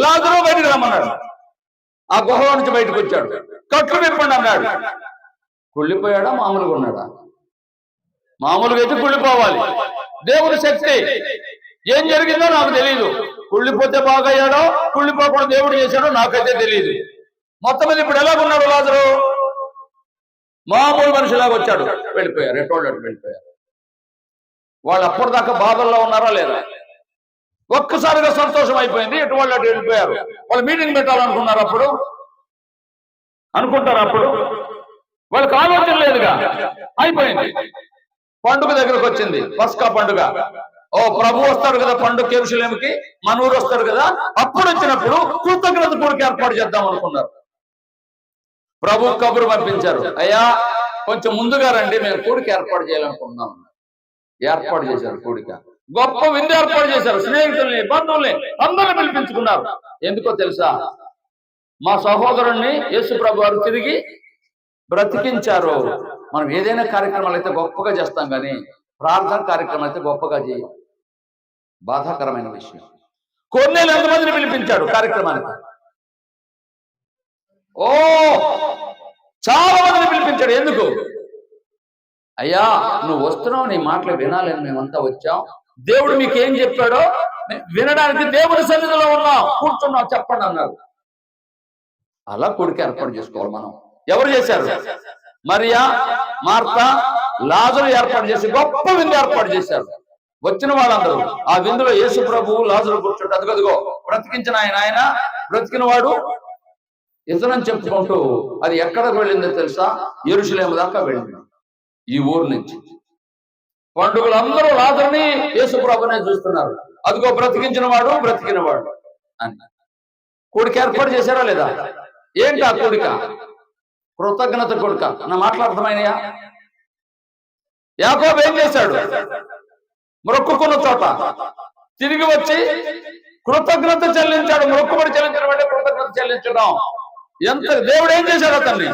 లాజరు బయటకు రమ్మన్నాడు. ఆ గుహలో నుంచి బయటకు వచ్చాడు. కట్లు విప్పండి అన్నాడు. కుళ్ళిపోయాడా? మామూలుగా ఉన్నాడా? మామూలుగా అయితే కుళ్ళిపోవాలి. దేవుడి శక్తి. ఏం జరిగిందో నాకు తెలియదు. కుళ్ళిపోతే బాగయ్యాడో కుళ్ళిపోకుండా దేవుడు చేశాడో నాకైతే తెలియదు. మొత్తం మీద ఇప్పుడు ఎలాగున్నాడు లాజరు? మామూలు మనిషిలాగా వచ్చాడు, వెళ్ళిపోయారు. ఎటోళ్ళు వెళ్ళిపోయారు. వాళ్ళు అప్పటిదాకా బాధల్లో ఉన్నారా లేదా? ఒక్కసారిగా సంతోషం అయిపోయింది, ఎటు వాళ్ళు అటు వెళ్ళిపోయారు. వాళ్ళు మీటింగ్ పెట్టాలనుకున్నారు, అప్పుడు అనుకుంటారు, అప్పుడు వాళ్ళకి ఆలోచన లేదుగా. అయిపోయింది. పండుగ దగ్గరకు వచ్చింది, పస్కా పండుగ. ఓ ప్రభు వస్తాడు కదా పండుగ, యెరూషలేముకి మన ఊరు వస్తాడు కదా. అప్పుడు వచ్చినప్పుడు కృతజ్ఞత కూడిక ఏర్పాటు చేద్దాం అనుకున్నారు. ప్రభు కబురు పంపించారు, అయ్యా కొంచెం ముందుగా రండి, మేము కూడిక ఏర్పాటు చేయాలనుకుంటున్నాం. ఏర్పాటు చేశారు కూడిక. గొప్ప విందు ఏర్పాటు చేశారు. స్నేహితుల్ని, బంధువుల్ని అందరిని పిలిపించుకున్నారు. ఎందుకో తెలుసా? మా సహోదరుణ్ణి యేసు ప్రభు వారు తిరిగి బ్రతికించారు. మనం ఏదైనా కార్యక్రమాలు అయితే గొప్పగా చేస్తాం, కానీ ప్రార్థన కార్యక్రమం అయితే గొప్పగా చేయం. బాధాకరమైన విషయం. కొన్నేళ్ళు ఎంతమందిని పిలిపించాడు కార్యక్రమానికి? ఓ చాలా మందిని పిలిపించాడు. ఎందుకు? అయ్యా నువ్వు వస్తున్నావు, నీ మాటలు వినాలని మేమంతా వచ్చాం. దేవుడు మీకు ఏం చెప్పాడో వినడానికి దేవుడి సన్నిధిలో ఉన్నాం, కూర్చున్నాం, చెప్పండి అన్నారు. అలా కూడిక ఏర్పాటు చేసుకోవాలి మనం. ఎవరు చేశారు? మరియా మార్త లాజరు ఏర్పాటు చేసి గొప్ప విందు ఏర్పాటు చేశారు. వచ్చిన వాళ్ళందరూ ఆ విందులో యేసు ప్రభువు లాజరు కూర్చుంటే అదిగదిగో బ్రతికించిన ఆయన బ్రతికిన వాడు ఇతనని చెప్పుకుంటూ అది ఎక్కడికి వెళ్ళిందో తెలుసా? యెరూషలేము దాకా వెళ్ళింది. ఈ ఊరు నుంచి పండుగలు అందరూ లాజరుని యేసు ప్రభునే చూస్తున్నారు. అదిగో బ్రతికించిన వాడు అని. కూడిక ఏర్పాటు చేశారా లేదా? ఏంటి ఆ కూడిక? కృతజ్ఞత కూడిక. నా మాట్లాడతామైనయా? యాకోబు ఏం చేశాడు? మొక్కుకున్న చోట తిరిగి వచ్చి కృతజ్ఞత చెల్లించాడు. మొక్కుబడి చెల్లించడం అంటే కృతజ్ఞత చెల్లించడం. ఎంత దేవుడు ఏం చేశాడు? అతన్ని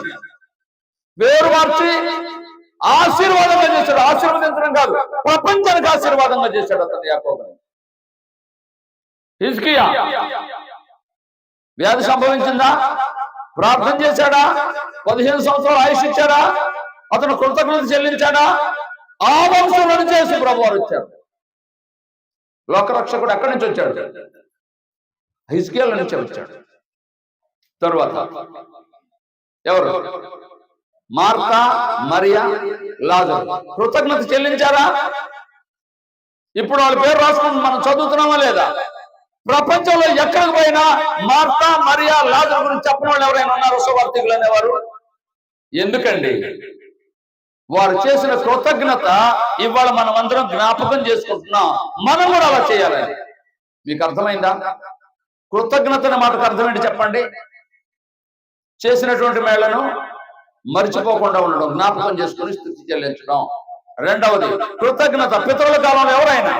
పేరు మార్చి ఆశీర్వాదంగా చేశాడు. ఆశీర్వదించడం కాదు, ప్రపంచానికి ఆశీర్వాదంగా చేశాడు అతన్ని, యాకోబుని. హిజ్కియా వ్యాధి సంభవించిందా? ప్రార్థన చేశాడా? 15 సంవత్సరాలు ఆయుష్ ఇచ్చాడా? అతను కృతజ్ఞత చెల్లించాడా? ఆ వంశంలో నుంచి యేసు ప్రభు వారు వచ్చారు. లోకరక్షకుడు ఎక్కడి నుంచి వచ్చాడు? హిజ్కియాల నుంచి వచ్చాడు. తరువాత ఎవరు? మార్తా, మరియా, లాజరు. కృతజ్ఞత చెల్లించారా? ఇప్పుడు వాళ్ళ పేరు రాసుకుని మనం చదువుతున్నామా లేదా? ప్రపంచంలో ఎక్కడికి పోయినా మార్తా, మరియా, లాజరు గురించి చెప్పిన వాళ్ళు ఎవరైనా ఉన్నారు? సువార్తికులు అనేవారు. ఎందుకండి? వారు చేసిన కృతజ్ఞత ఇవాళ మనం అందరం జ్ఞాపకం చేసుకుంటున్నాం. మనం కూడా అలా చేయాలని. మీకు అర్థమైందా? కృతజ్ఞత అనే మాటకు అర్థం ఏంటి చెప్పండి? చేసినటువంటి మేళ్లను మర్చిపోకుండా ఉండడం, జ్ఞాపకం చేసుకుని స్తుతి చెల్లించడం. రెండవది కృతజ్ఞత. పితరుల కాలంలో ఎవరైనా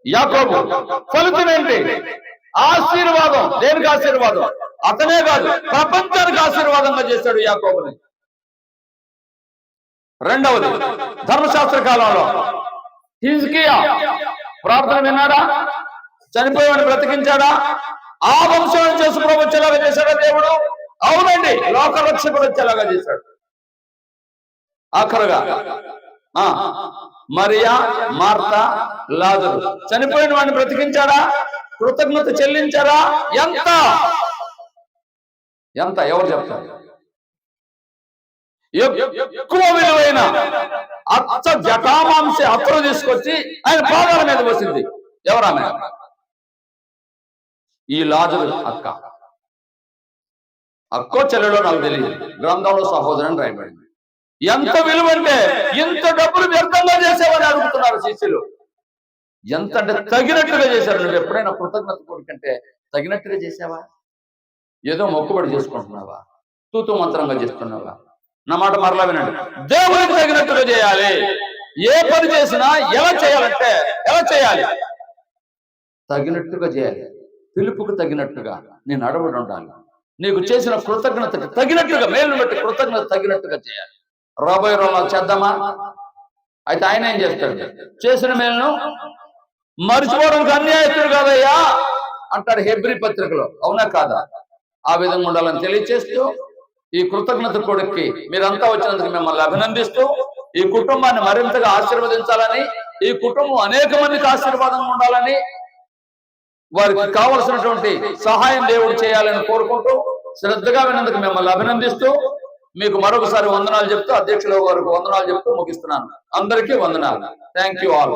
యాకోబు ఫలితం ఏంటి? ఆశీర్వాదం. దేనికి ఆశీర్వాదం? అతనే కాదు, ప్రపంచానికి ఆశీర్వాదంగా చేశాడు యాకోబుని. రెండవది ధర్మశాస్త్ర కాలంలో హిజ్కియా ప్రార్థన విన్నాడా? చనిపోయేవాడిని బ్రతికించాడా? ఆ వంశం చేసి ప్రభు వచ్చేలాగా చేశాడా దేవుడు? అవునండి, లోకరక్షకుడు వచ్చేలాగా చేశాడు. ఆఖరుగా మరియా, మార్తా, లాజరు. చనిపోయిన వాడిని బ్రతికించాడా? కృతజ్ఞత చెల్లించారా? ఎంత ఎంత ఎవరు చెప్తారు? ఎక్కువ విలువైన అచ్చ జటామాంస అత్తరు తీసుకొచ్చి ఆయన పాదాల మీద వచ్చింది. ఎవరామె? ఈ లాజరు అక్కో చెల్లెలో నాకు తెలియదు, గ్రంథంలో సహోదరుని రాయబడింది. ఎంత విలువ అంటే ఇంత డబ్బులు వ్యర్థంగా చేసేవని అడుగుతున్నారు శిష్యులు. ఎంత అంటే తగినట్టుగా చేశారు. నువ్వు ఎప్పుడైనా కృతజ్ఞత కోరికంటే తగినట్టుగా చేసావా? ఏదో మొక్కుబడి చేసుకుంటున్నావా? తూతూ మంత్రంగా చేస్తున్నావా? నా మాట మరలా వినండి. దేవుడికి తగినట్టుగా చేయాలి. ఏ పని చేసినా ఎలా చేయాలంటే ఎలా చేయాలి? తగినట్టుగా చేయాలి. పిలుపుకు తగినట్టుగా నేను అడవుడు ఉండాలి. నీకు చేసిన కృతజ్ఞతకు తగినట్టుగా, మేలును బట్టి కృతజ్ఞత తగినట్టుగా చేయాలి. రాబోయే రోజులు చేద్దామా? అయితే ఆయన ఏం చేస్తాడు? చేసిన మేలును మర్చిపోవడానికి అన్యాయస్తుడు కాదయ్యా అంటాడు హెబ్రీ పత్రికలో. అవునా కాదా? ఆ విధంగా ఉండాలని తెలియచేస్తూ, ఈ కృతజ్ఞత కొడుక్కి మీరంతా వచ్చినందుకు మిమ్మల్ని అభినందిస్తూ, ఈ కుటుంబాన్ని మరింతగా ఆశీర్వదించాలని, ఈ కుటుంబం అనేక మందికి ఆశీర్వాదంగా ఉండాలని, వారికి కావలసినటువంటి సహాయం దేవుడు చేయాలని కోరుకుంటూ, శ్రద్ధగా విన్నందుకు మిమ్మల్ని అభినందిస్తూ, మీకు మరొకసారి వందనాలు చెప్తూ, అధ్యక్షుల వారికి వందనాలు చెప్తూ ముగిస్తున్నాను. అందరికీ వందనాలు. Thank you all.